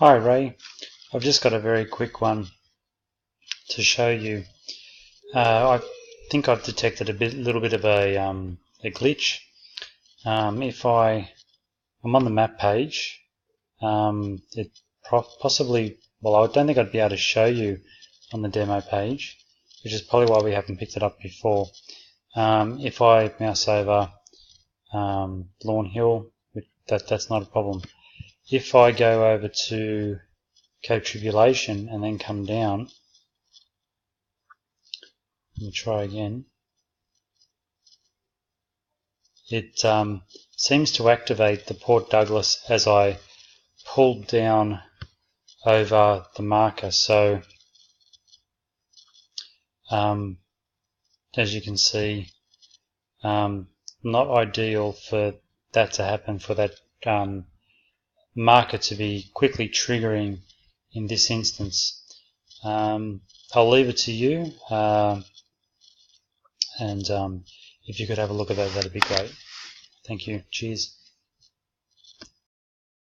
Hi Ray, I've just got a very quick one to show you. I think I've detected a little bit of a glitch. If I'm on the map page, it possibly, well, I don't think I'd be able to show you on the demo page, which is probably why we haven't picked it up before. If I mouse over Lawn Hill, that's not a problem. If I go over to Cape Tribulation and then come down, let me try again. It seems to activate the Port Douglas as I pulled down over the marker. So as you can see, not ideal for that to happen, for that marker to be quickly triggering in this instance. I'll leave it to you, and if you could have a look at that, that'd be great. Thank you. Cheers.